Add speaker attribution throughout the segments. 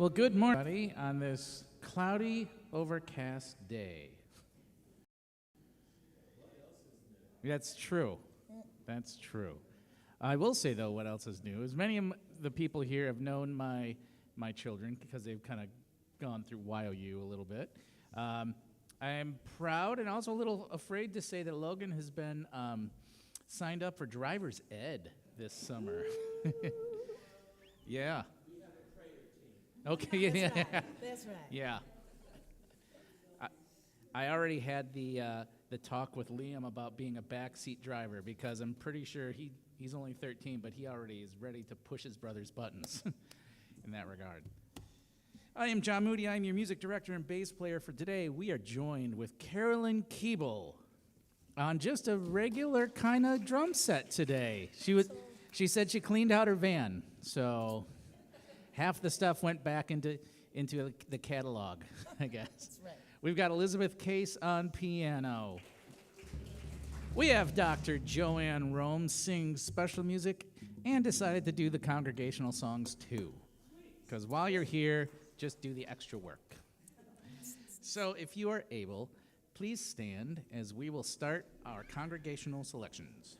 Speaker 1: Well, good morning, everybody, on this cloudy, overcast day. That's true. That's true. I will say, though, what else is new is many of the people here have known my children because they've kind of gone through YOU a little bit. I am proud and also a little afraid to say that Logan has been signed up for driver's ed this summer. Yeah. Okay, yeah.
Speaker 2: That's right.
Speaker 1: Yeah. I already had the talk with Liam about being a backseat driver because I'm pretty sure he's only 13, but he already is ready to push his brother's buttons in that regard. I am John Moody. I'm your music director and bass player for today. We are joined with Carolyn Keeble on just a regular kind of drum set today. She said she cleaned out her van, so half the stuff went back into the catalog, I guess.
Speaker 2: That's right.
Speaker 1: We've got Elizabeth Case on piano. We have Dr. Joanne Rome sings special music and decided to do the congregational songs too. Because while you're here, just do the extra work. So if you are able, please stand as we will start our congregational selections.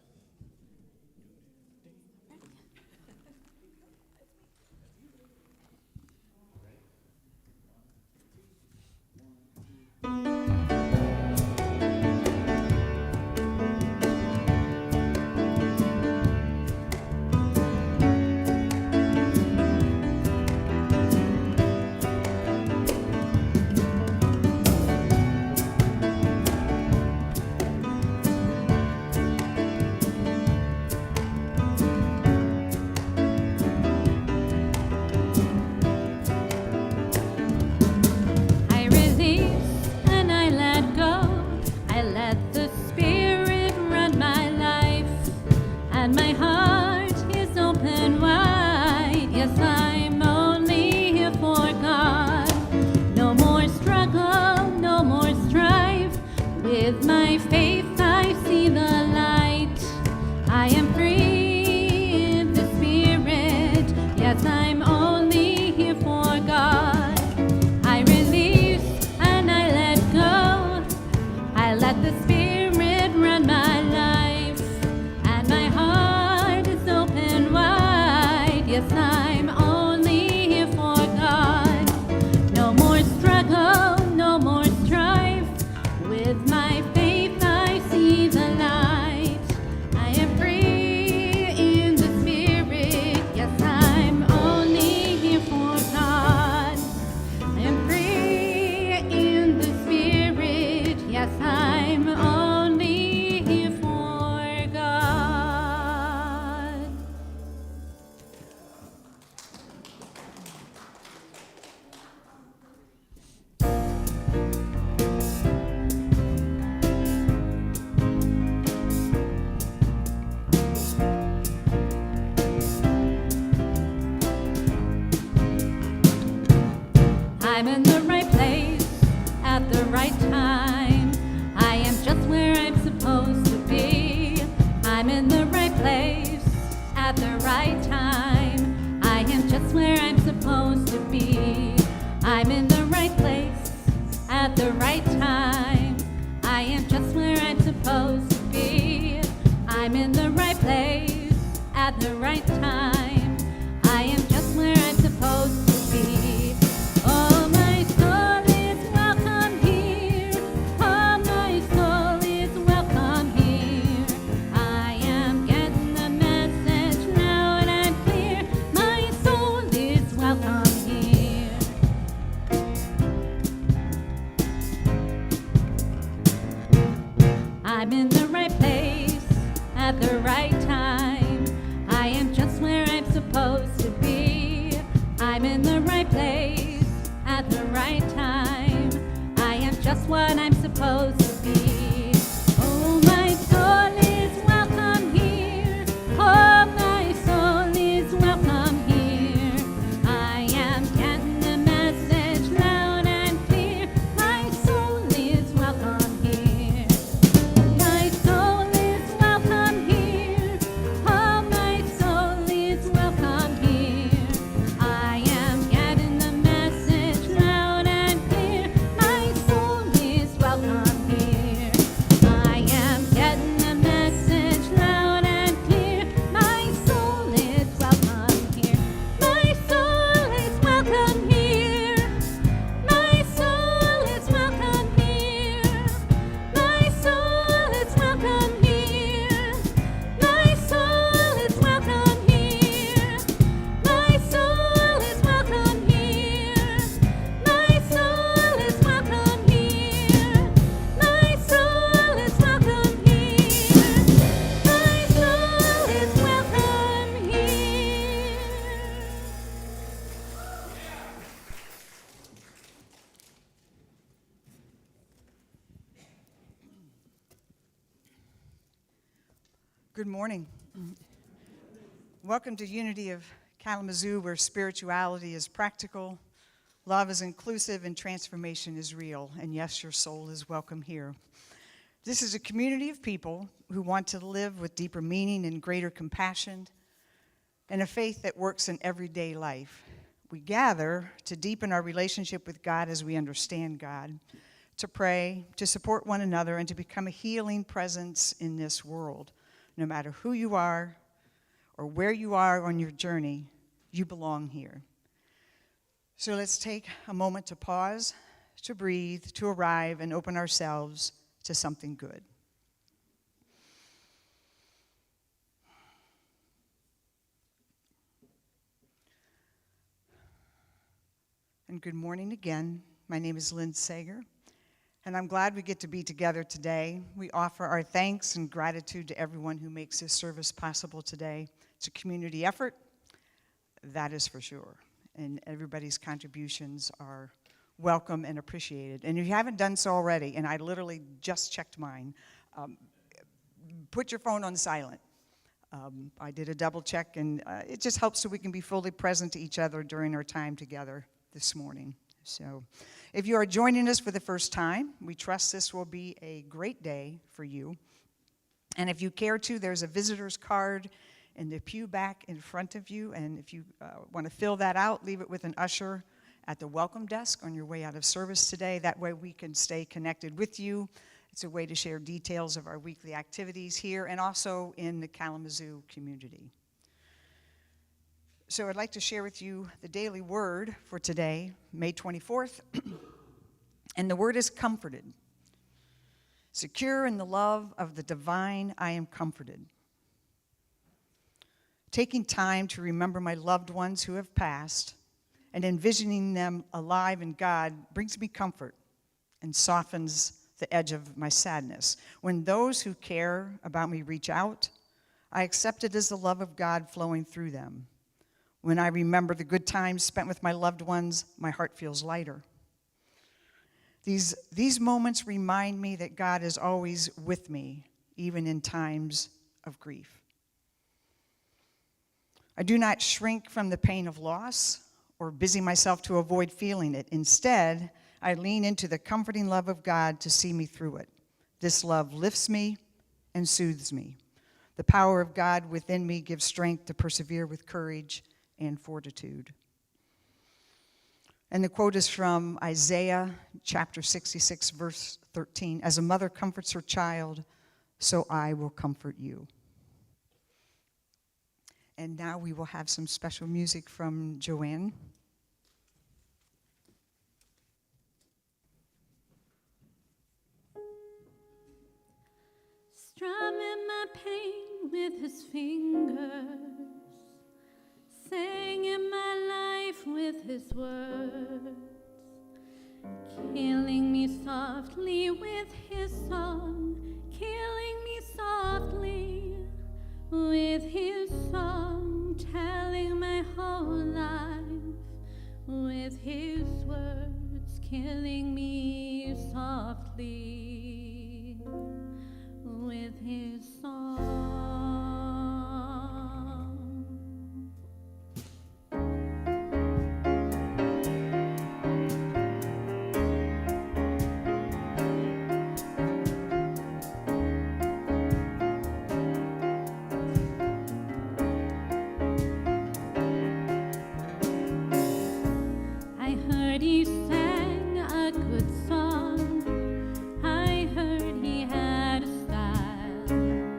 Speaker 3: I'm in the right place at the right time. I am just where I'm supposed to be. I'm in the right place at the right time. I am just where I'm supposed to be. I'm in the right place at the right time. I am just where I'm supposed to be. I'm in the right place at the right time. I am just where I'm supposed to be. Oh, my soul is welcome here. Oh, my soul is welcome here. I am getting the message loud and clear. My soul is welcome here. I'm in the right place at the right time. I am just where I'm supposed to be. I'm in the right place at the right time. I am just what I'm supposed to be. Oh, my soul is welcome here. Oh, my soul is welcome here. I am getting the message loud and clear. My soul is welcome here. My soul is welcome here. Oh, my soul is welcome here. I am getting the message
Speaker 2: Good morning. Welcome to Unity of Kalamazoo, where spirituality is practical, love is inclusive, and transformation is real. And yes, your soul is welcome here. This is a community of people who want to live with deeper meaning and greater compassion, and a faith that works in everyday life. We gather to deepen our relationship with God as we understand God, to pray, to support one another, and to become a healing presence in this world. No matter who you are or where you are on your journey, you belong here. So let's take a moment to pause, to breathe, to arrive, and open ourselves to something good. And good morning again. My name is Lynn Sager, and I'm glad we get to be together today. We offer our thanks and gratitude to everyone who makes this service possible today. It's a community effort, that is for sure, and everybody's contributions are welcome and appreciated. And if you haven't done so already, and I literally just checked mine, put your phone on silent. I did a double check, and it just helps so we can be fully present to each other during our time together this morning. So if you are joining us for the first time, we trust this will be a great day for you. And if you care to, there's a visitor's card in the pew back in front of you. And if you want to fill that out, leave it with an usher at the welcome desk on your way out of service today. That way we can stay connected with you. It's a way to share details of our weekly activities here and also in the Kalamazoo community. So I'd like to share with you the daily word for today, May 24th. And the word is comforted. Secure in the love of the divine, I am comforted. Taking time to remember my loved ones who have passed and envisioning them alive in God brings me comfort and softens the edge of my sadness. When those who care about me reach out, I accept it as the love of God flowing through them. When I remember the good times spent with my loved ones, my heart feels lighter. These moments remind me that God is always with me, even in times of grief. I do not shrink from the pain of loss or busy myself to avoid feeling it. Instead, I lean into the comforting love of God to see me through it. This love lifts me and soothes me. The power of God within me gives strength to persevere with courage and fortitude. And the quote is from Isaiah chapter 66, verse 13. As a mother comforts her child, so I will comfort you. And now we will have some special music from Joanne.
Speaker 3: Strumming my pain with his fingers, singing my life with his words, killing me softly with his song, killing me softly with his song, telling my whole life with his words, killing me softly with his song. I heard he sang a good song. I heard he had a style.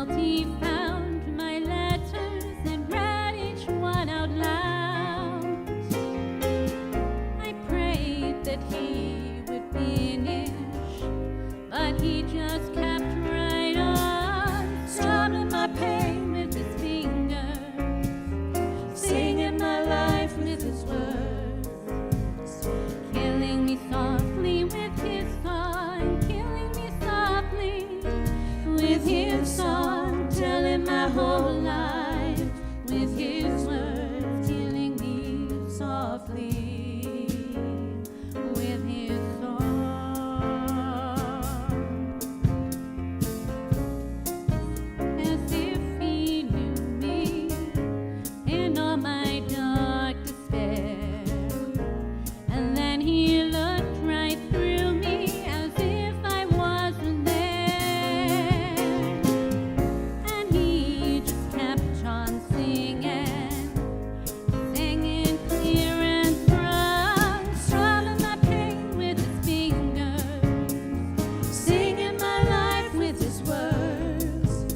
Speaker 3: felt he found my letters and read each one out loud. I prayed that he would finish, but he just kept right on, strumming my pain with his fingers, singing my life with his words, killing me softly with his song, killing me softly with his song, telling my whole life with his words, killing me softly with his song. As if he knew me in all my dark despair, and then he looked right through me as if I wasn't there, and he just kept on singing, singing clear and strong, strumming my pain with his fingers, singing my life with his words,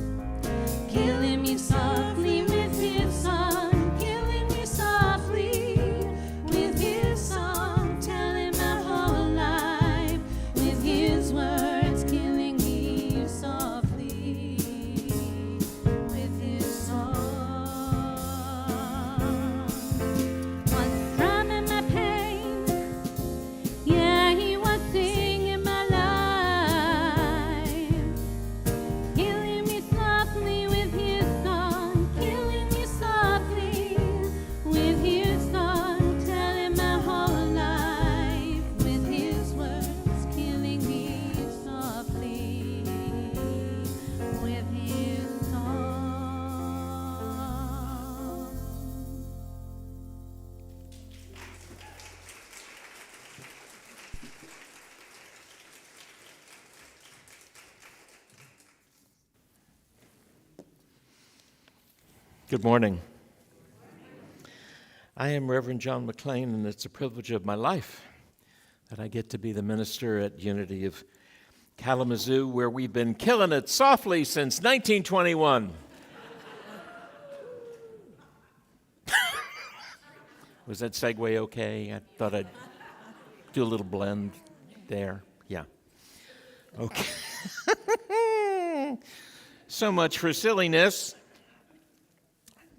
Speaker 3: killing me softly with his song, killing me softly with his song, telling my whole life with his words, killing me softly with his song. Was drumming my pain, yeah, he was singing my life, killing me softly with his song, killing me softly with his song, telling my whole life with his words, killing me softly with his song.
Speaker 4: Good morning. I am Reverend John McLean, and it's a privilege of my life that I get to be the minister at Unity of Kalamazoo, where we've been killing it softly since 1921. Was that segue okay? I thought I'd do a little blend there. Yeah. Okay. So much for silliness.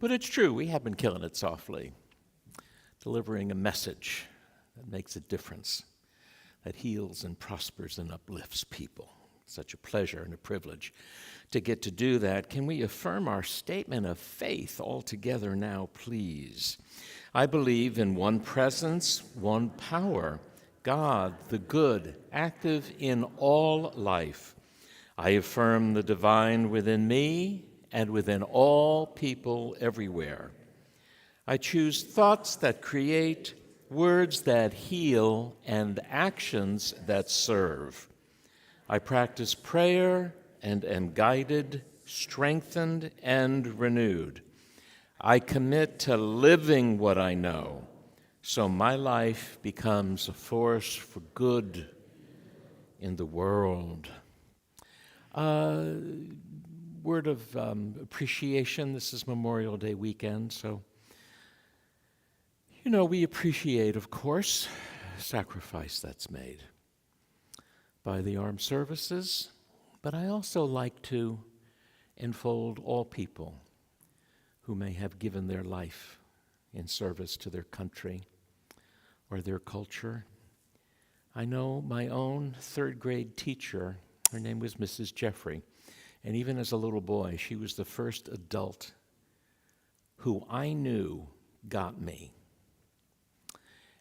Speaker 4: But it's true, we have been killing it softly, delivering a message that makes a difference, that heals and prospers and uplifts people. Such a pleasure and a privilege to get to do that. Can we affirm our statement of faith all together now, please? I believe in one presence, one power, God, the good, active in all life. I affirm the divine within me and within all people everywhere. I choose thoughts that create, words that heal, and actions that serve. I practice prayer and am guided, strengthened, and renewed. I commit to living what I know, so my life becomes a force for good in the world. Word of appreciation. This is Memorial Day weekend, so, we appreciate, of course, sacrifice that's made by the armed services, but I also like to enfold all people who may have given their life in service to their country or their culture. I know my own third grade teacher, her name was Mrs. Jeffrey, and even as a little boy, she was the first adult who I knew got me.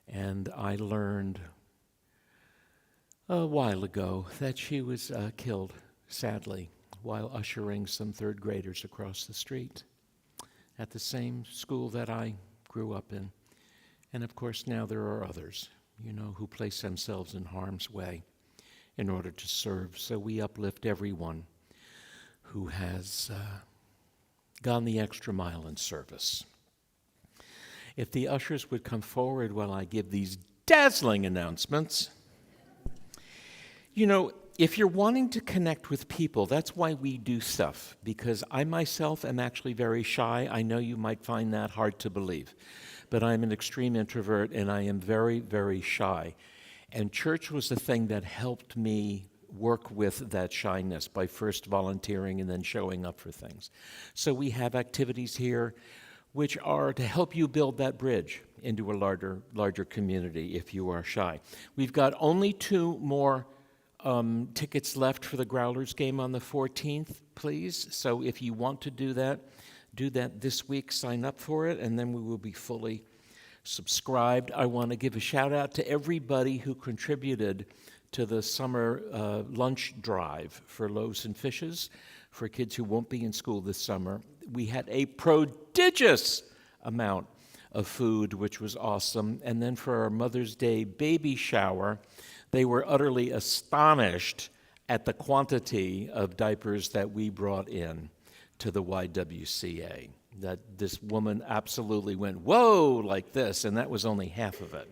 Speaker 4: And I learned a while ago that she was killed, sadly, while ushering some third graders across the street at the same school that I grew up in. And of course, now there are others, who place themselves in harm's way in order to serve. So we uplift everyone who has gone the extra mile in service. If the ushers would come forward while I give these dazzling announcements. if you're wanting to connect with people, that's why we do stuff, because I myself am actually very shy. I know you might find that hard to believe, but I'm an extreme introvert and I am very, very shy. And church was the thing that helped me work with that shyness by first volunteering and then showing up for things. So we have activities here which are to help you build that bridge into a larger community if you are shy. We've got only 2 more tickets left for the Growlers game on the 14th, please. So if you want to do that this week, sign up for it, and then we will be fully subscribed. I want to give a shout out to everybody who contributed to the summer lunch drive for Loaves and Fishes for kids who won't be in school this summer. We had a prodigious amount of food, which was awesome. And then for our Mother's Day baby shower, they were utterly astonished at the quantity of diapers that we brought in to the YWCA. That this woman absolutely went, whoa, like this, and that was only half of it.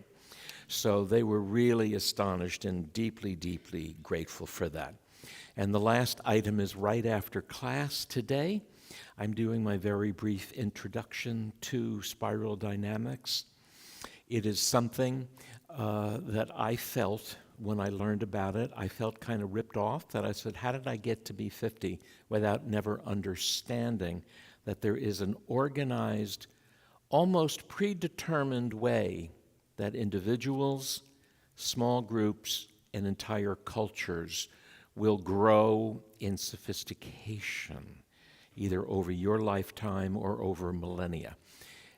Speaker 4: So they were really astonished and deeply, deeply grateful for that. And the last item is right after class today. I'm doing my very brief introduction to spiral dynamics. It is something that I felt when I learned about it. I felt kind of ripped off, that I said, how did I get to be 50 without never understanding that there is an organized, almost predetermined way that individuals, small groups, and entire cultures will grow in sophistication, either over your lifetime or over millennia.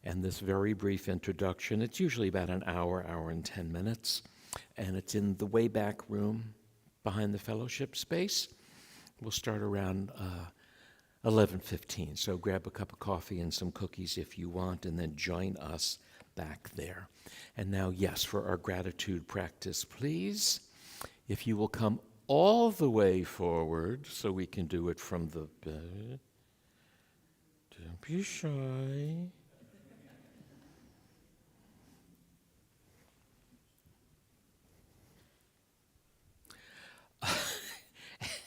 Speaker 4: And this very brief introduction, it's usually about an hour and 10 minutes, and it's in the way back room behind the fellowship space. We'll start around 11:15, so grab a cup of coffee and some cookies if you want, and then join us back there. And now, yes, for our gratitude practice, please, if you will come all the way forward so we can do it from the bed. Don't be shy.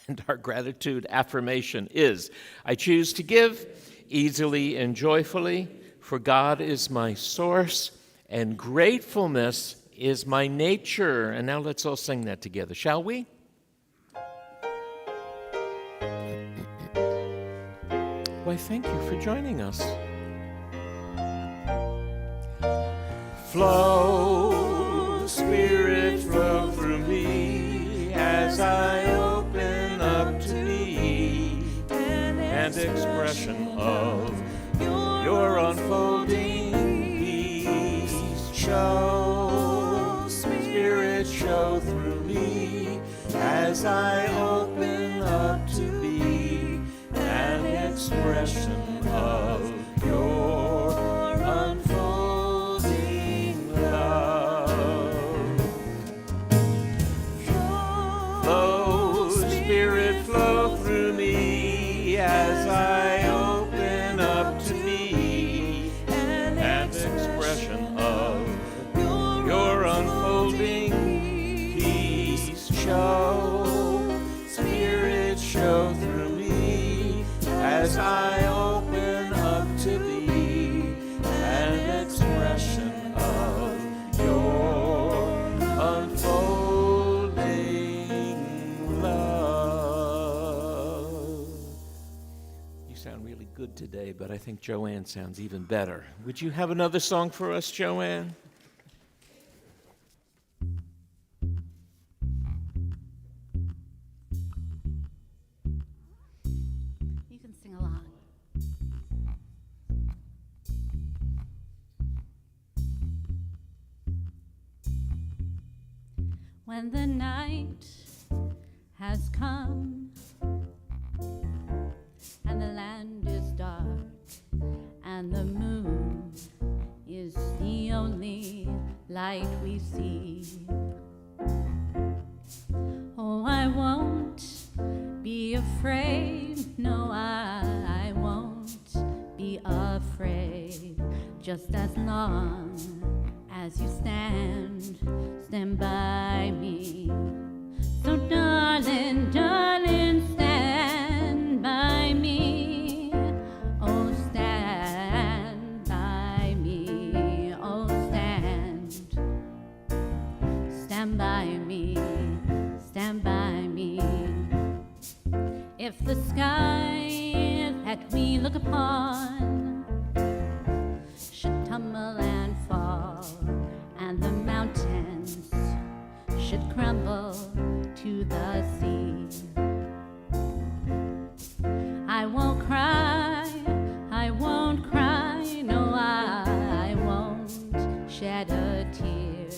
Speaker 4: And our gratitude affirmation is, I choose to give easily and joyfully, for God is my source, and gratefulness is my nature. And now let's all sing that together, shall we? Why, thank you for joining us. Flow, Spirit, flow through me as I open up to be an expression of your unfolding peace. Show, Spirit, show through me as I open up to be an expression of your unfolding love. Flow, Spirit, flow through me as I open up to be an expression of your unfolding peace. Show, Spirit, show through me as I open up to be an expression of your unfolding love. You sound really good today, but I think Joanne sounds even better. Would you have another song for us, Joanne?
Speaker 3: You can sing along. When the night has come and the land is dark and the moon is the only light we see, oh, I won't be afraid, no, I won't be afraid, just as long as you stand by me. So darling, darling, stand by me. Oh, stand by me. Oh, stand. Stand by me. Stand by me. If the sky that we look upon should tumble and fall, and the mountains should crumble to the sea, I won't cry, no, I won't shed a tear,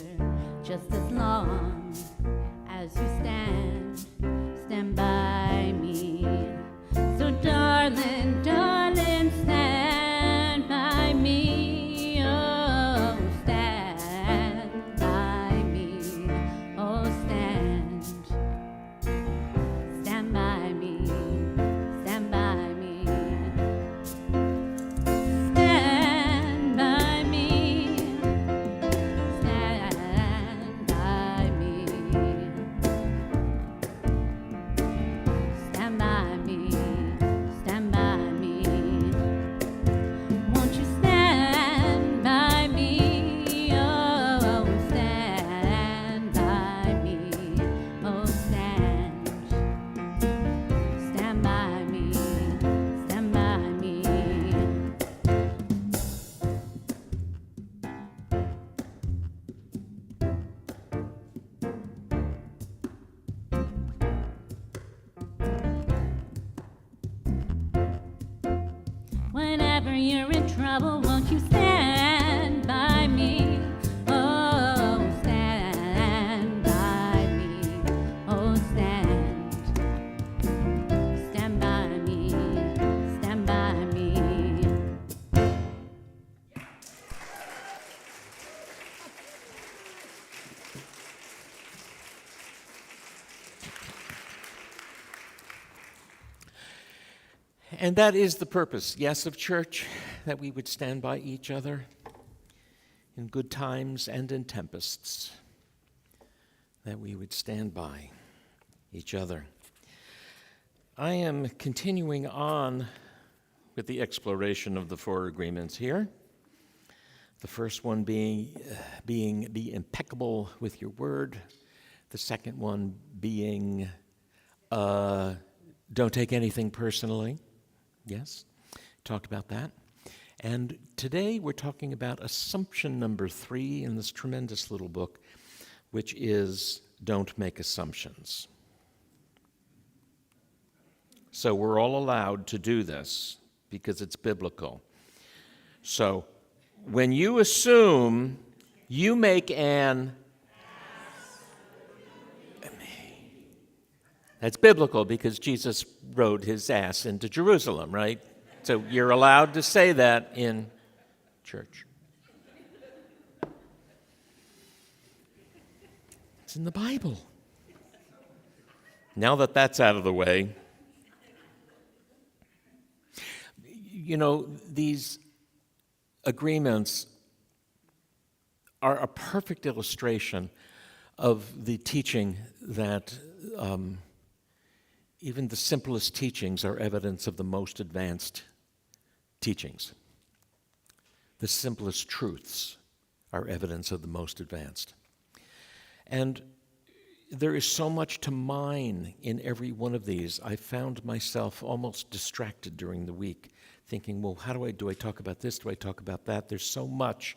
Speaker 3: just as long as you stand by me. So darling, darling, stand by me. Oh, stand by me. Oh, stand. Stand by me. Stand by me. Stand by me. Stand by me. Stand by me, stand by me. Won't you stand by me? Oh, stand by me. Oh, stand. Stand by me, stand by me. Whenever you're in trouble, won't you stand by me? Oh, stand by me. Oh, stand. Stand by me. Stand by me.
Speaker 4: And that is the purpose, yes, of church, that we would stand by each other in good times and in tempests, that we would stand by each other. I am continuing on with the exploration of the four agreements here. The first one being be impeccable with your word. The second one being don't take anything personally. Yes, talked about that. And today we're talking about assumption number 3 in this tremendous little book, which is don't make assumptions. So we're all allowed to do this because it's biblical. So when you assume, you make an... That's biblical because Jesus rode his ass into Jerusalem, right? So you're allowed to say that in church. It's in the Bible. Now that that's out of the way, you know, these agreements are a perfect illustration of the teaching that even the simplest teachings are evidence of the most advanced teachings. The simplest truths are evidence of the most advanced. And there is so much to mine in every one of these. I found myself almost distracted during the week, thinking, well, how do I talk about this? Do I talk about that? There's so much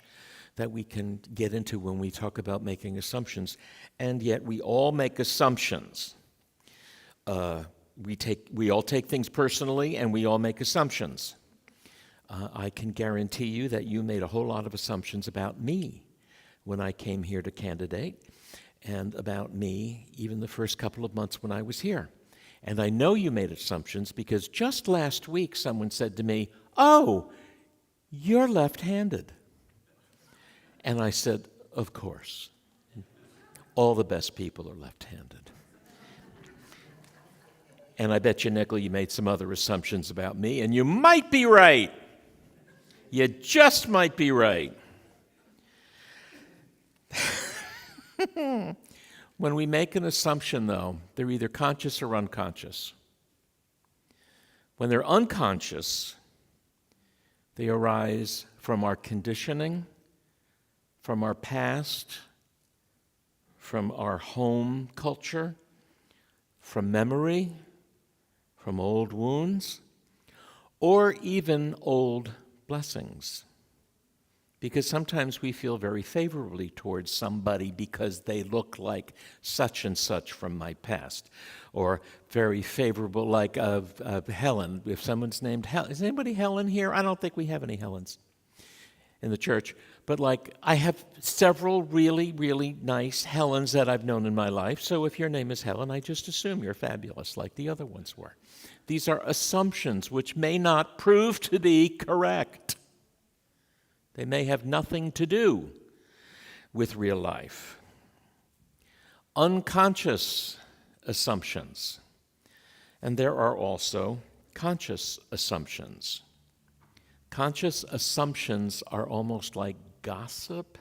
Speaker 4: that we can get into when we talk about making assumptions, and yet we all make assumptions. We all take things personally, and we all make assumptions. I can guarantee you that you made a whole lot of assumptions about me when I came here to candidate, and about me even the first couple of months when I was here. And I know you made assumptions because just last week someone said to me, "Oh, you're left-handed." And I said, "Of course. All the best people are left-handed." And I bet you, nickel, you made some other assumptions about me, and you might be right. You just might be right. When we make an assumption, though, they're either conscious or unconscious. When they're unconscious, they arise from our conditioning, from our past, from our home culture, from memory, from old wounds, or even old blessings. Because sometimes we feel very favorably towards somebody because they look like such and such from my past. Or very favorable, like of Helen. If someone's named Helen, is anybody Helen here? I don't think we have any Helens in the church. But like, I have several really, really nice Helens that I've known in my life. So if your name is Helen, I just assume you're fabulous like the other ones were. These are assumptions which may not prove to be correct. They may have nothing to do with real life. Unconscious assumptions. And there are also conscious assumptions. Conscious assumptions are almost like gossip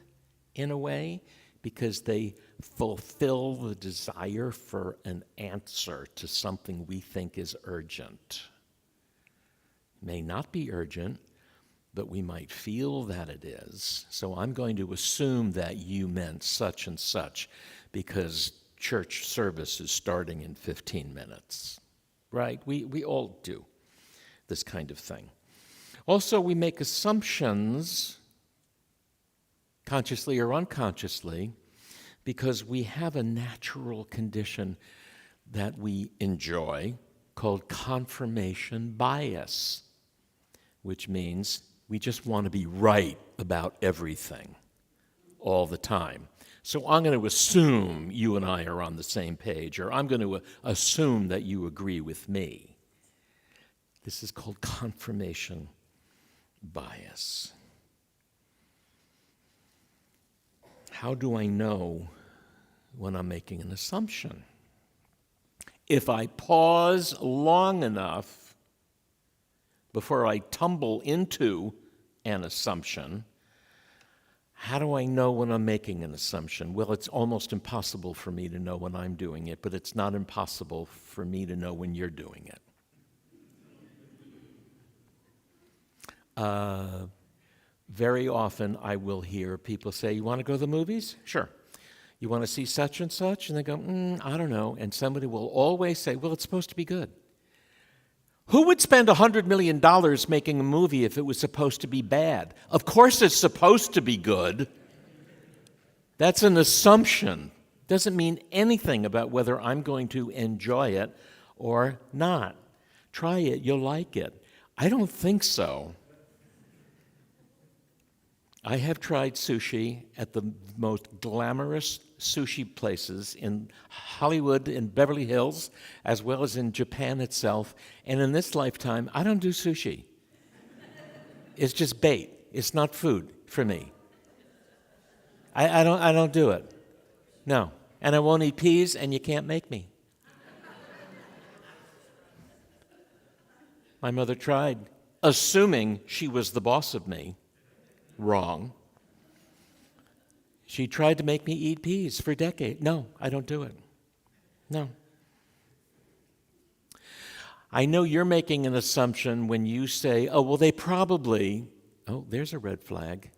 Speaker 4: in a way because they fulfill the desire for an answer to something we think is urgent. May not be urgent, but we might feel that it is. So I'm going to assume that you meant such and such because church service is starting in 15 minutes, right? We all do this kind of thing. Also, we make assumptions, consciously or unconsciously, because we have a natural condition that we enjoy called confirmation bias, which means we just want to be right about everything all the time. So I'm going to assume you and I are on the same page, or I'm going to assume that you agree with me. This is called confirmation bias. How do I know when I'm making an assumption? If I pause long enough before I tumble into an assumption, how do I know when I'm making an assumption? Well, it's almost impossible for me to know when I'm doing it, but it's not impossible for me to know when you're doing it. Very often I will hear people say, you want to go to the movies? Sure. You want to see such and such? And they go, I don't know. And somebody will always say, well, it's supposed to be good. Who would spend $100 million making a movie if it was supposed to be bad? Of course it's supposed to be good. That's an assumption. Doesn't mean anything about whether I'm going to enjoy it or not. Try it, you'll like it. I don't think so. I have tried sushi at the most glamorous sushi places in Hollywood, in Beverly Hills, as well as in Japan itself. And in this lifetime, I don't do sushi. It's just bait. It's not food for me. I don't do it. No. And I won't eat peas, and you can't make me. My mother tried, assuming she was the boss of me. Wrong. She tried to make me eat peas for decades. No, I don't do it. No. I know you're making an assumption when you say, oh, well, they probably, oh, there's a red flag.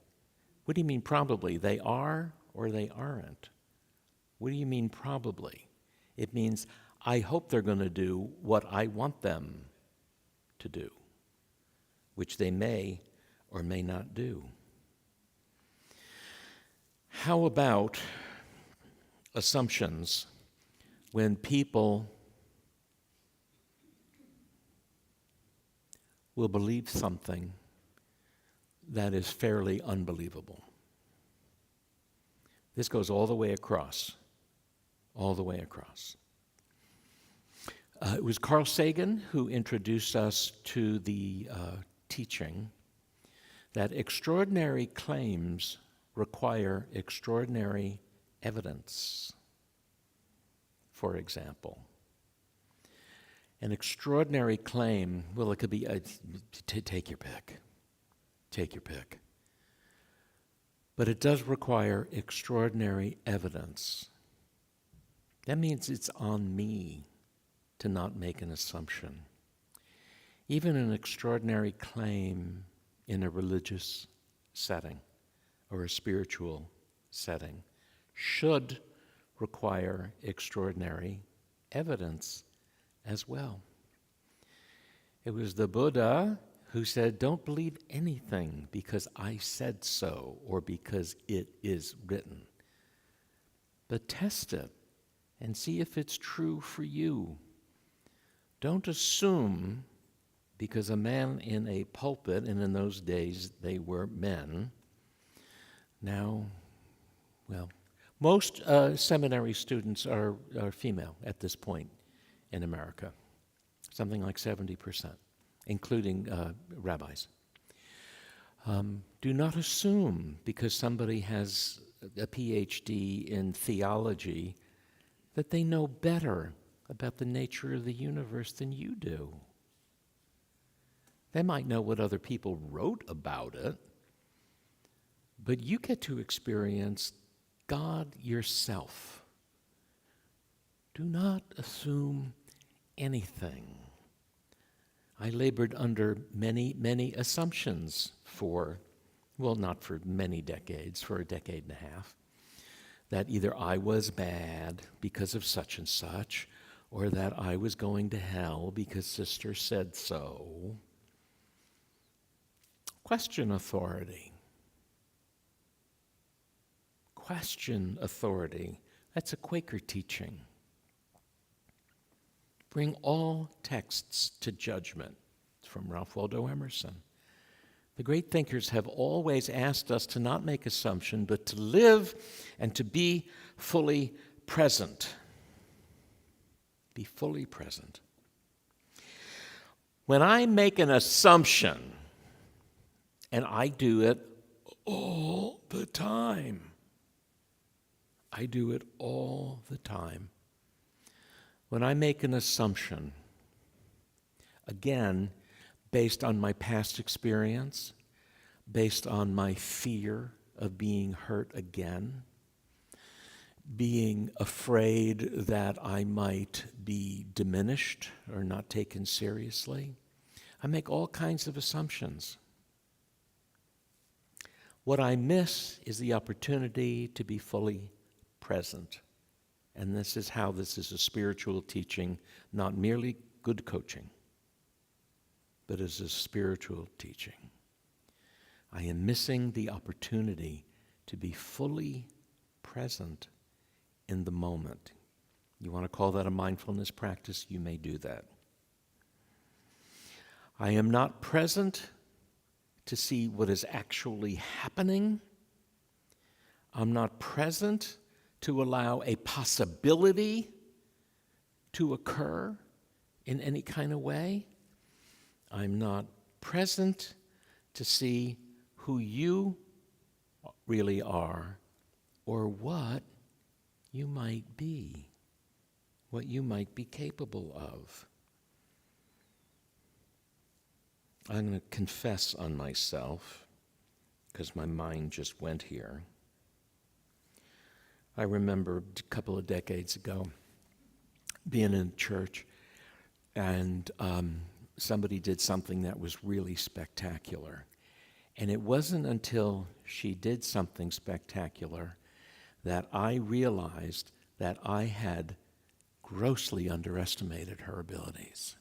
Speaker 4: What do you mean probably? They are or they aren't? What do you mean probably? It means I hope they're going to do what I want them to do, which they may or may not do. How about assumptions when people will believe something that is fairly unbelievable? This goes all the way across, all the way across. It was Carl Sagan who introduced us to the teaching that extraordinary claims require extraordinary evidence. For example, an extraordinary claim, well, it could be, take your pick. Take your pick. But it does require extraordinary evidence. that means it's on me to not make an assumption. Even an extraordinary claim in a religious setting or a spiritual setting should require extraordinary evidence as well. It was the Buddha who said, "Don't believe anything because I said so or because it is written, but test it and see if it's true for you. Don't assume because a man in a pulpit," and in those days they were men. Now, well, most seminary students are female at this point in America, something like 70%, including rabbis. Do not assume because somebody has a PhD in theology that they know better about the nature of the universe than you do. They might know what other people wrote about it, but you get to experience God yourself. Do not assume anything. I labored under many, many assumptions for, well, not for many decades, for a decade and a half, that either I was bad because of such and such, or that I was going to hell because sister said so. Question authority. Question authority. That's a Quaker teaching. Bring all texts to judgment. It's from Ralph Waldo Emerson. The great thinkers have always asked us to not make assumption, but to live and to be fully present. Be fully present. When I make an assumption, and I do it all the time, I do it all the time. When I make an assumption, again, based on my past experience, based on my fear of being hurt again, being afraid that I might be diminished or not taken seriously, I make all kinds of assumptions. What I miss is the opportunity to be fully present. And this is how this is a spiritual teaching, not merely good coaching, but as a spiritual teaching. I am missing the opportunity to be fully present in the moment. You want to call that a mindfulness practice? You may do that. I am not present to see what is actually happening. I'm not present to allow a possibility to occur in any kind of way. I'm not present to see who you really are or what you might be, what you might be capable of. I'm going to confess on myself because my mind just went here. I remember a couple of decades ago being in church, and somebody did something that was really spectacular. And it wasn't until she did something spectacular that I realized that I had grossly underestimated her abilities.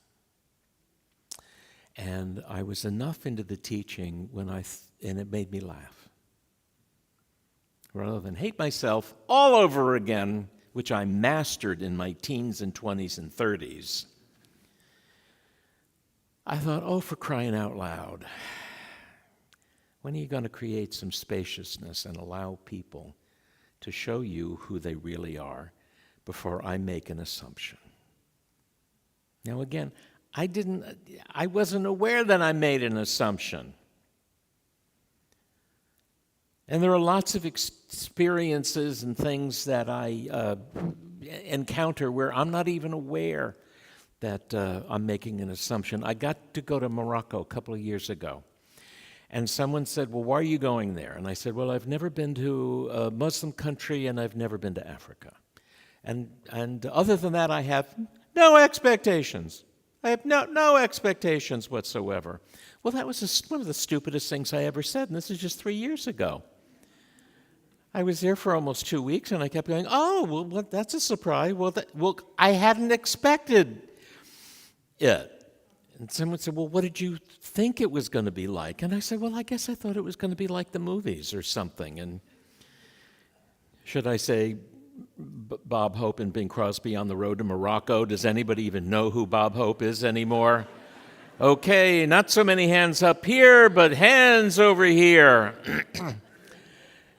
Speaker 4: And I was enough into the teaching and it made me laugh. Rather than hate myself all over again, which I mastered in my teens and 20s and 30s, I thought, oh, for crying out loud, when are you going to create some spaciousness and allow people to show you who they really are before I make an assumption? Now again, I wasn't aware that I made an assumption. And there are lots of experiences and things that I encounter where I'm not even aware that I'm making an assumption. I got to go to Morocco a couple of years ago. And someone said, well, why are you going there? And I said, well, I've never been to a Muslim country and I've never been to Africa. And other than that, I have no expectations. I have no expectations whatsoever. Well, that was one of the stupidest things I ever said, and this is just 3 years ago. I was there for almost 2 weeks, and I kept going, oh, well that's a surprise. Well, I hadn't expected it. And someone said, well, what did you think it was going to be like? And I said, well, I guess I thought it was going to be like the movies or something. And should I say Bob Hope and Bing Crosby on the road to Morocco? Does anybody even know who Bob Hope is anymore? Okay, not so many hands up here, but hands over here.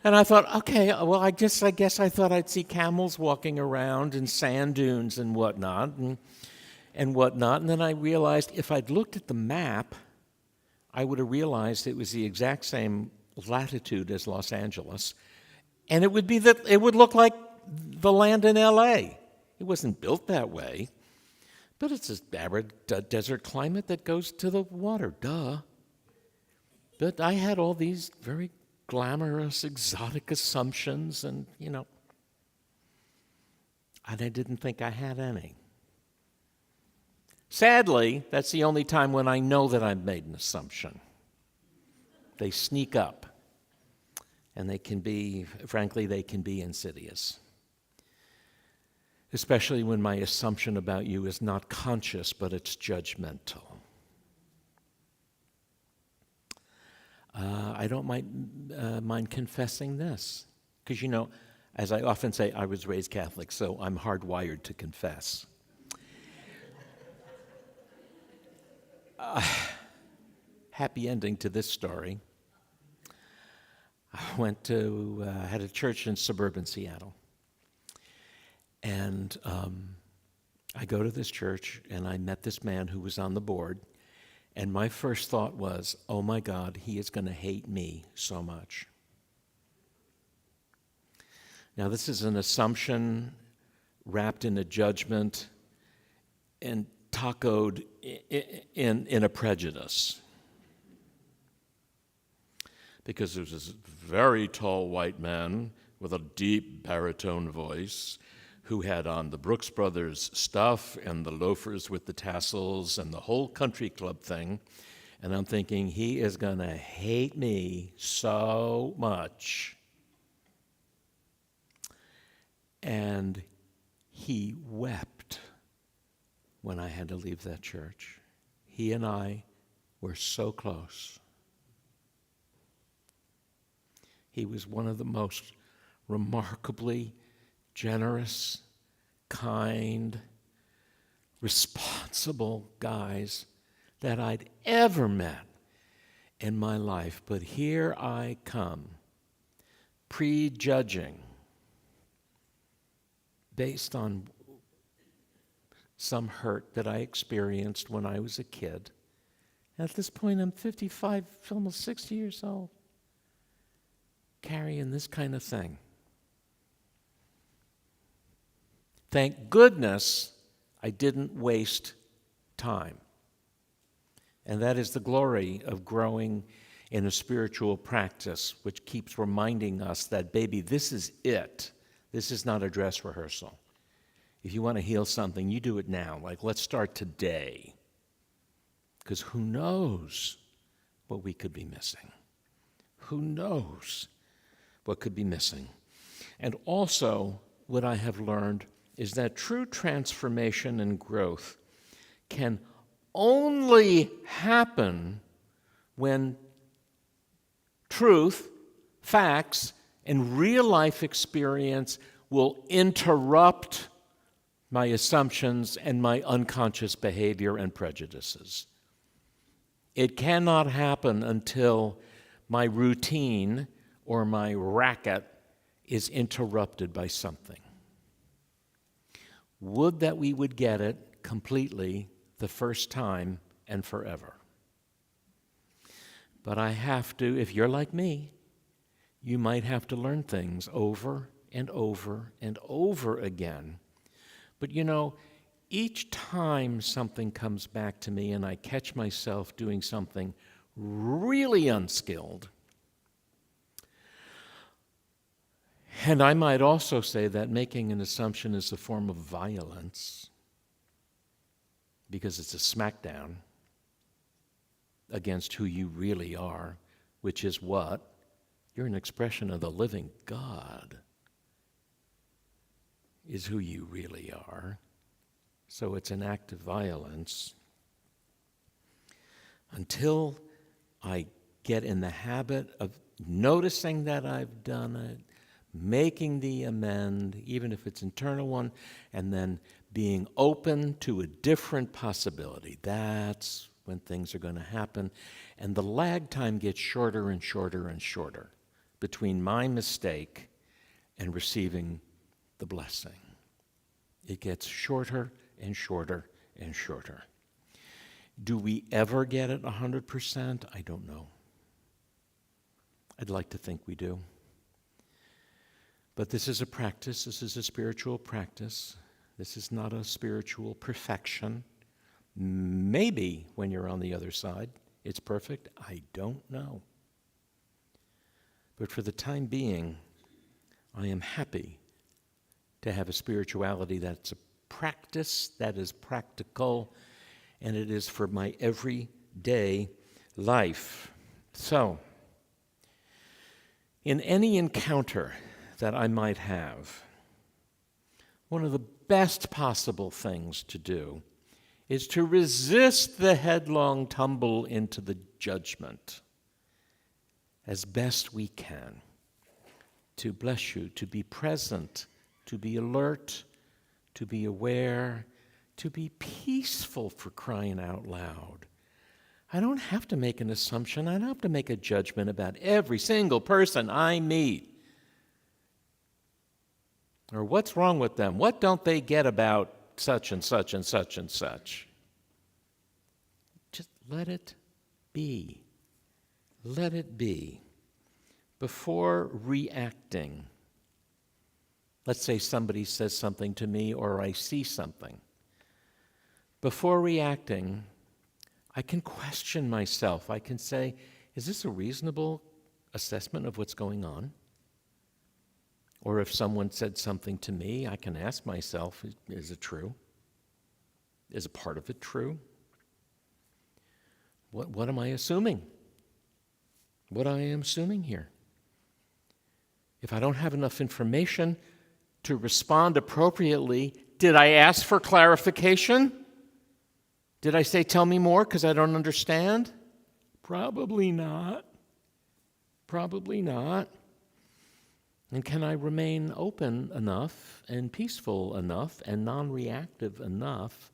Speaker 4: And I thought, okay, well, I guess I thought I'd see camels walking around and sand dunes and whatnot. And then I realized if I'd looked at the map, I would have realized it was the exact same latitude as Los Angeles, and it would look like the land in L.A. It wasn't built that way, but it's an arid desert climate that goes to the water, duh. But I had all these very glamorous, exotic assumptions, and and I didn't think I had any. Sadly, that's the only time when I know that I've made an assumption. They sneak up, and they can be insidious. Especially when my assumption about you is not conscious, but it's judgmental. I don't mind confessing this, because as I often say, I was raised Catholic, so I'm hardwired to confess. Happy ending to this story. I had a church in suburban Seattle. And I go to this church, and I met this man who was on the board. And my first thought was, oh my God, he is going to hate me so much. Now, this is an assumption wrapped in a judgment and tacoed in a prejudice. Because there's this very tall white man with a deep baritone voice who had on the Brooks Brothers stuff and the loafers with the tassels and the whole country club thing. And I'm thinking, he is going to hate me so much. And he wept when I had to leave that church. He and I were so close. He was one of the most remarkably generous, kind, responsible guys that I'd ever met in my life. But here I come, prejudging based on some hurt that I experienced when I was a kid. At this point, I'm 55, almost 60 years old, carrying this kind of thing. Thank goodness I didn't waste time. And that is the glory of growing in a spiritual practice, which keeps reminding us that, baby, this is it. This is not a dress rehearsal. If you want to heal something, you do it now. Like, let's start today. Because who knows what we could be missing? Who knows what could be missing? And also, what I have learned is that true transformation and growth can only happen when truth, facts, and real-life experience will interrupt my assumptions and my unconscious behavior and prejudices. It cannot happen until my routine or my racket is interrupted by something. Would that we would get it completely the first time and forever. But I have to, if you're like me, you might have to learn things over and over and over again. But each time something comes back to me and I catch myself doing something really unskilled, And I might also say that making an assumption is a form of violence because it's a smackdown against who you really are, which is what? You're an expression of the living God, is who you really are. So it's an act of violence. Until I get in the habit of noticing that I've done it, making the amend, even if it's an internal one, and then being open to a different possibility. That's when things are going to happen. And the lag time gets shorter and shorter and shorter between my mistake and receiving the blessing. It gets shorter and shorter and shorter. Do we ever get it 100%? I don't know. I'd like to think we do. But this is a practice. This is a spiritual practice. This is not a spiritual perfection. Maybe when you're on the other side, it's perfect. I don't know. But for the time being, I am happy to have a spirituality that's a practice, that is practical, and it is for my everyday life. So, in any encounter that I might have, one of the best possible things to do is to resist the headlong tumble into the judgment as best we can, to bless you, to be present, to be alert, to be aware, to be peaceful, for crying out loud. I don't have to make an assumption. I don't have to make a judgment about every single person I meet. Or what's wrong with them? What don't they get about such and such and such and such? Just let it be. Let it be. Before reacting, let's say somebody says something to me or I see something. Before reacting, I can question myself. I can say, is this a reasonable assessment of what's going on? Or if someone said something to me, I can ask myself, is it true? Is a part of it true? What am I assuming? What I am assuming here? If I don't have enough information to respond appropriately, did I ask for clarification? Did I say, tell me more because I don't understand? Probably not. Probably not. And can I remain open enough and peaceful enough and non-reactive enough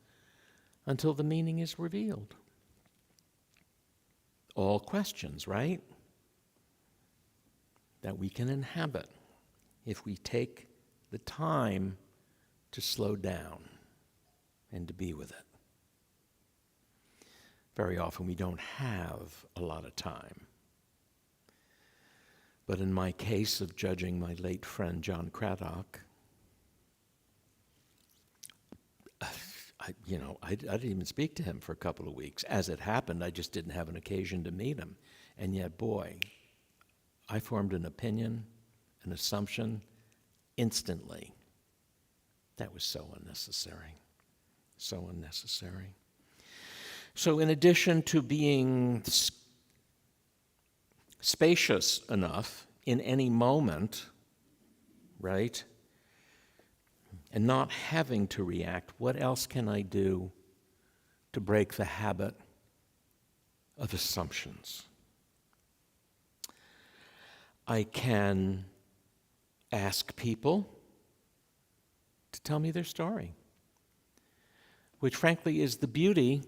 Speaker 4: until the meaning is revealed? All questions, right? That we can inhabit if we take the time to slow down and to be with it. Very often we don't have a lot of time. But in my case of judging my late friend John Craddock, I didn't even speak to him for a couple of weeks. As it happened, I just didn't have an occasion to meet him. And yet, boy, I formed an opinion, an assumption, instantly. That was so unnecessary. So unnecessary. So in addition to being spacious enough in any moment, right, and not having to react, what else can I do to break the habit of assumptions? I can ask people to tell me their story, which frankly is the beauty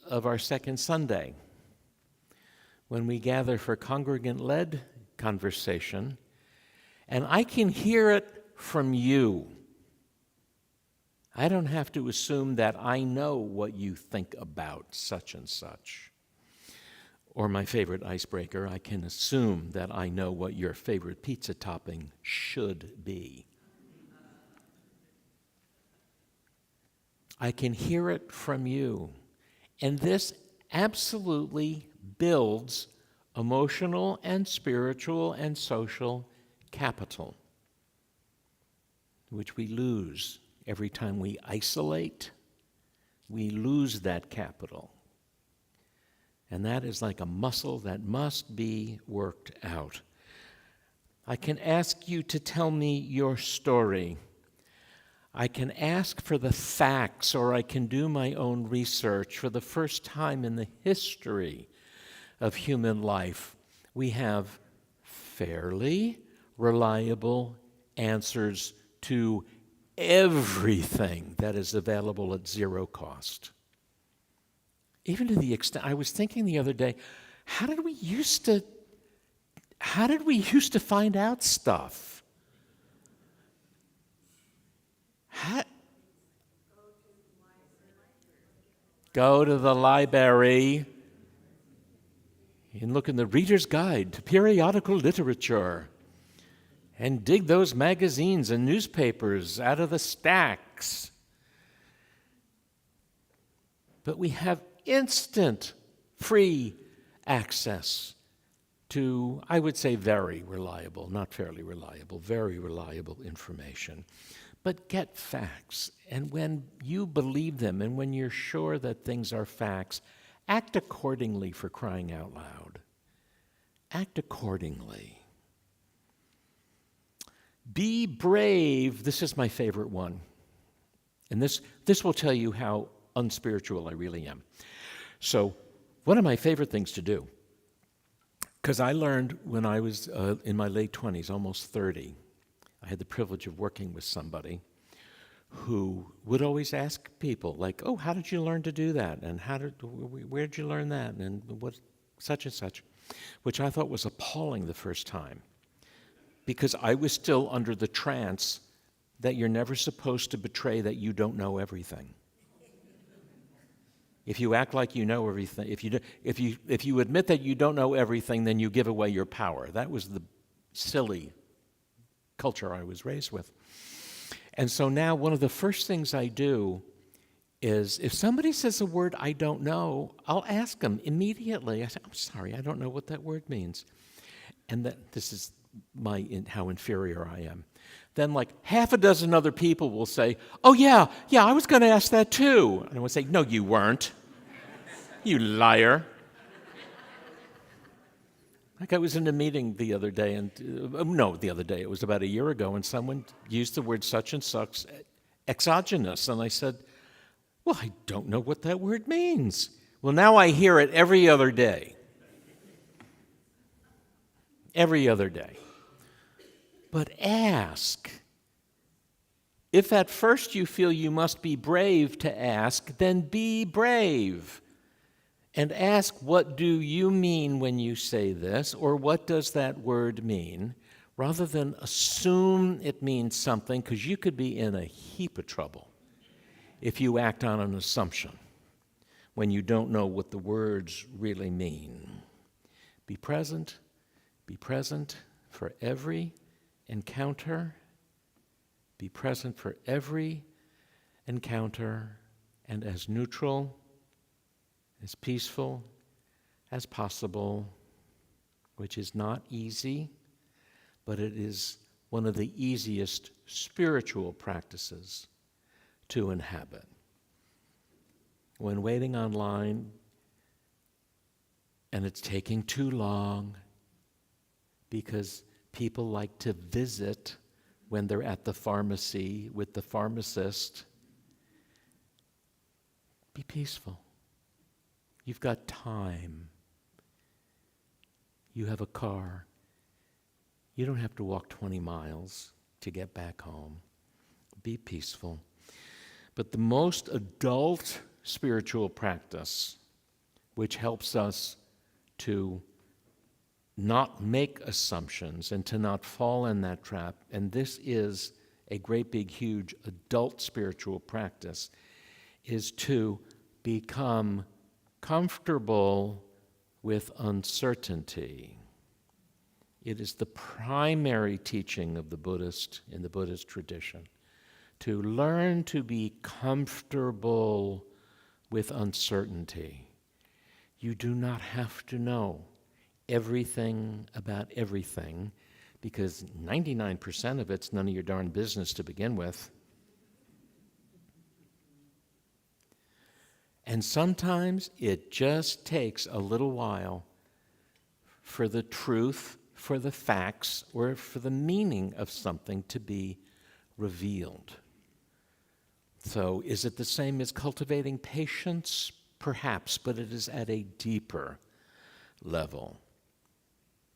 Speaker 4: of our second Sunday, when we gather for congregant-led conversation, and I can hear it from you. I don't have to assume that I know what you think about such and such. Or my favorite icebreaker, I can assume that I know what your favorite pizza topping should be. I can hear it from you. And this absolutely builds emotional and spiritual and social capital. which we lose every time we isolate. We lose that capital. And that is like a muscle that must be worked out. I can ask you to tell me your story. I can ask for the facts, or I can do my own research. For the first time in the history of human life, we have fairly reliable answers to everything that is available at zero cost. Even to the extent, I was thinking the other day, how did we used to find out stuff? Go to the library and look in the Reader's Guide to Periodical Literature and dig those magazines and newspapers out of the stacks. But we have instant, free access to, I would say, very reliable, not fairly reliable, very reliable information. But get facts, and when you believe them and when you're sure that things are facts, act accordingly, for crying out loud. Act accordingly. Be brave. This is my favorite one. And this will tell you how unspiritual I really am. So, one of my favorite things to do, because I learned when I was in my late 20s, almost 30, I had the privilege of working with somebody who would always ask people, like, oh, how did you learn to do that? And where did you learn that? And what, such and such, which I thought was appalling the first time, because I was still under the trance that you're never supposed to betray that you don't know everything. If you act like you know everything, if you admit that you don't know everything, then you give away your power. That was the silly culture I was raised with. And so now one of the first things I do is, if somebody says a word I don't know, I'll ask them immediately. I say, I'm sorry, I don't know what that word means. And this is how inferior I am. Then like half a dozen other people will say, oh yeah, I was going to ask that too. And I would say, no, you weren't. You liar. Like I was in a meeting the other day, it was about a year ago, and someone used the word such and such, exogenous, and I said, well, I don't know what that word means. Well, now I hear it every other day. Every other day. But ask. If at first you feel you must be brave to ask, then be brave. And ask, what do you mean when you say this? Or what does that word mean? Rather than assume it means something, because you could be in a heap of trouble if you act on an assumption when you don't know what the words really mean. Be present for every encounter. Be present for every encounter, and as neutral, as peaceful as possible, which is not easy, but it is one of the easiest spiritual practices to inhabit. When waiting online and it's taking too long because people like to visit when they're at the pharmacy with the pharmacist, be peaceful. You've got time. You have a car. You don't have to walk 20 miles to get back home. Be peaceful. But the most adult spiritual practice, which helps us to not make assumptions and to not fall in that trap, and this is a great big huge adult spiritual practice, is to become comfortable with uncertainty. It is the primary teaching of in the Buddhist tradition, to learn to be comfortable with uncertainty. You do not have to know everything about everything because 99% of it's none of your darn business to begin with. And sometimes it just takes a little while for the truth, for the facts, or for the meaning of something to be revealed. So is it the same as cultivating patience? Perhaps, but it is at a deeper level.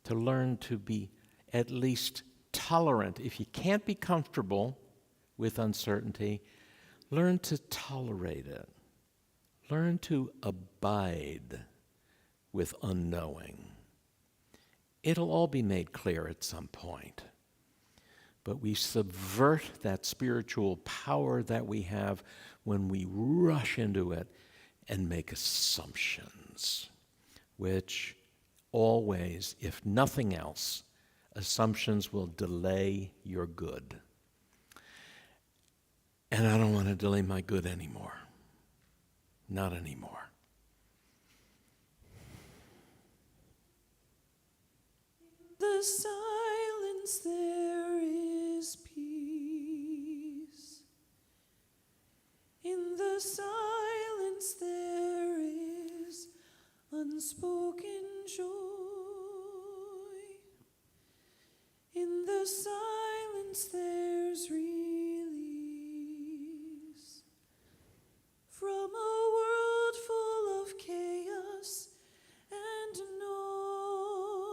Speaker 4: To learn to be at least tolerant. If you can't be comfortable with uncertainty, learn to tolerate it. Learn to abide with unknowing. It'll all be made clear at some point. But we subvert that spiritual power that we have when we rush into it and make assumptions, which always, if nothing else, assumptions will delay your good. And I don't want to delay my good anymore. Not anymore.
Speaker 5: The silence there is peace. In the silence there is unspoken joy. In the silence there's release from a world full of chaos and noise.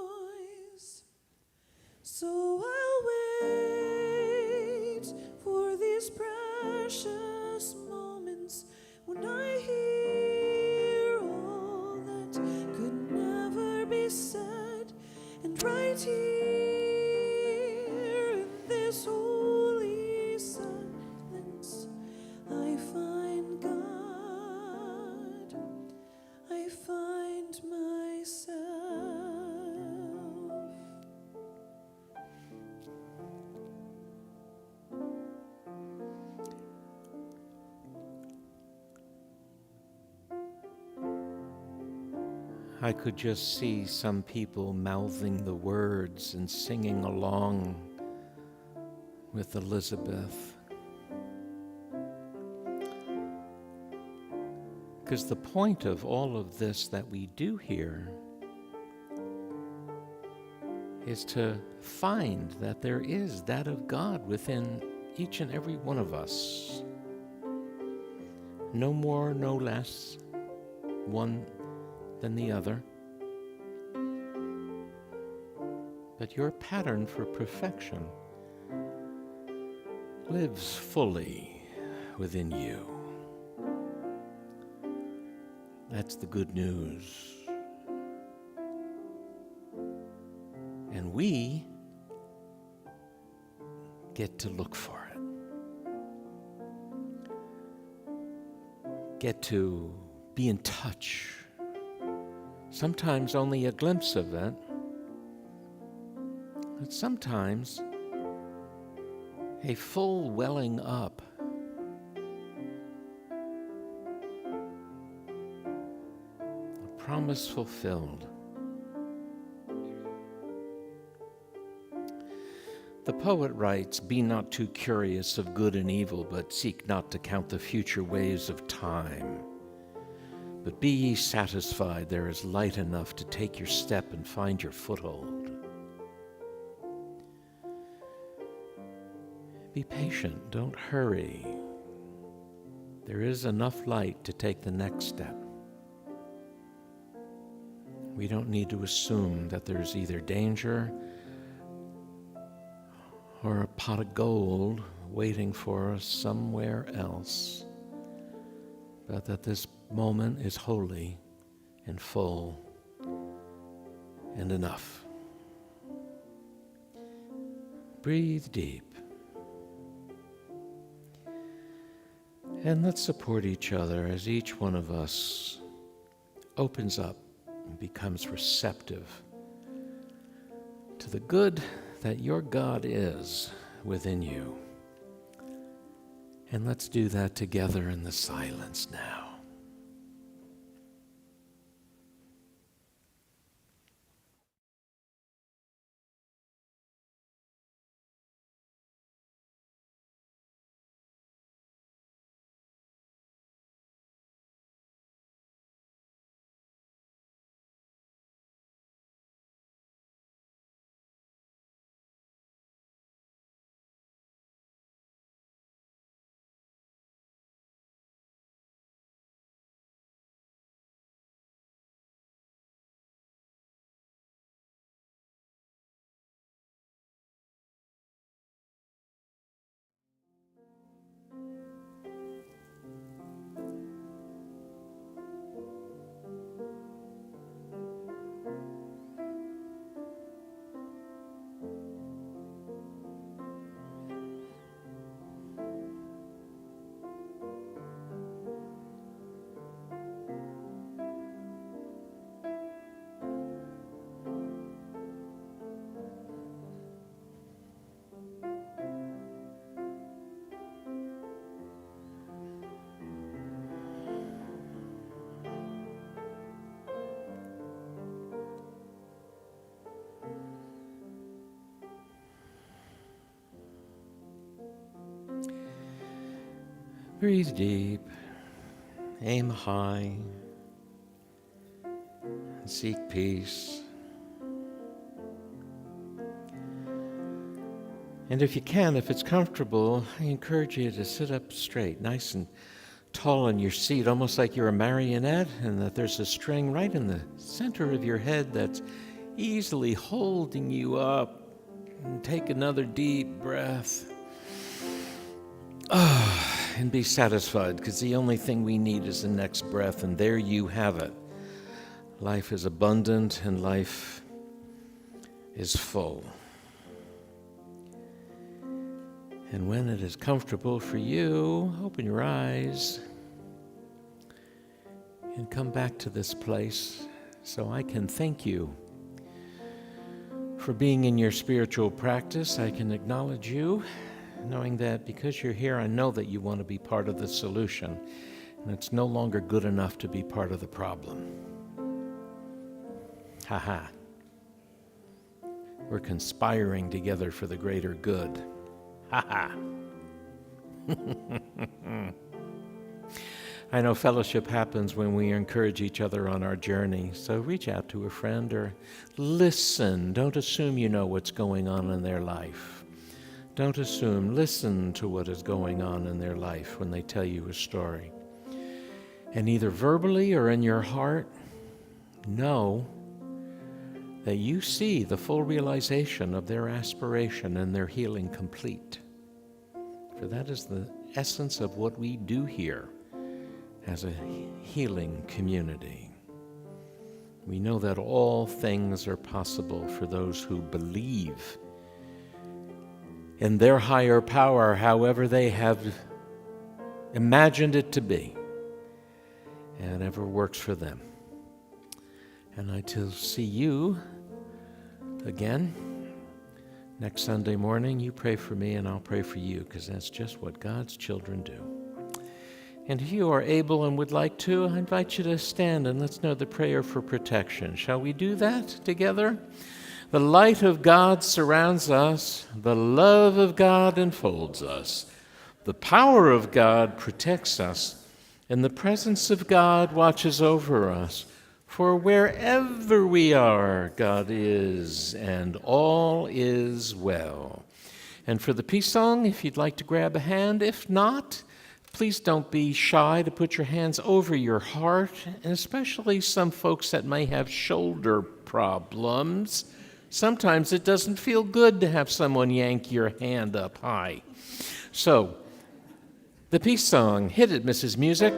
Speaker 5: So I'll wait for these precious moments when I hear all that could never be said, and right here in this holy silence I find God, I find myself.
Speaker 4: I could just see some people mouthing the words and singing along with Elizabeth. Because the point of all of this that we do here is to find that there is that of God within each and every one of us. No more, no less, one than the other. But your pattern for perfection lives fully within you. That's the good news. And we get to look for it. Get to be in touch. Sometimes only a glimpse of it, but sometimes a full welling up. A promise fulfilled. The poet writes, "Be not too curious of good and evil, but seek not to count the future ways of time. But be ye satisfied there is light enough to take your step and find your foothold." Be patient, don't hurry. There is enough light to take the next step. We don't need to assume that there's either danger or a pot of gold waiting for us somewhere else, but that this moment is holy and full and enough. Breathe deep. And let's support each other as each one of us opens up and becomes receptive to the good that your God is within you. And let's do that together in the silence now. Breathe deep, aim high, and seek peace. And if you can, if it's comfortable, I encourage you to sit up straight, nice and tall in your seat, almost like you're a marionette, and that there's a string right in the center of your head that's easily holding you up. And take another deep breath. And be satisfied, because the only thing we need is the next breath, and there you have it. Life is abundant and life is full. And when it is comfortable for you, open your eyes and come back to this place so I can thank you for being in your spiritual practice. I can acknowledge you, knowing that because you're here, I know that you want to be part of the solution, and it's no longer good enough to be part of the problem. Ha-ha. We're conspiring together for the greater good. Ha-ha. I know fellowship happens when we encourage each other on our journey, so reach out to a friend or listen. Don't assume you know what's going on in their life. Don't assume. Listen to what is going on in their life when they tell you a story. And either verbally or in your heart, know that you see the full realization of their aspiration and their healing complete. For that is the essence of what we do here as a healing community. We know that all things are possible for those who believe in their higher power, however they have imagined it to be, and whatever works for them. And until see you again next Sunday morning, you pray for me and I'll pray for you, because that's just what God's children do. And if you are able and would like to, I invite you to stand and let's know the prayer for protection. Shall we do that together? The light of God surrounds us. The love of God enfolds us. The power of God protects us. And the presence of God watches over us. For wherever we are, God is, and all is well. And for the peace song, if you'd like to grab a hand. If not, please don't be shy to put your hands over your heart, and especially some folks that may have shoulder problems. Sometimes it doesn't feel good to have someone yank your hand up high. So, the peace song. Hit it, Mrs. Music.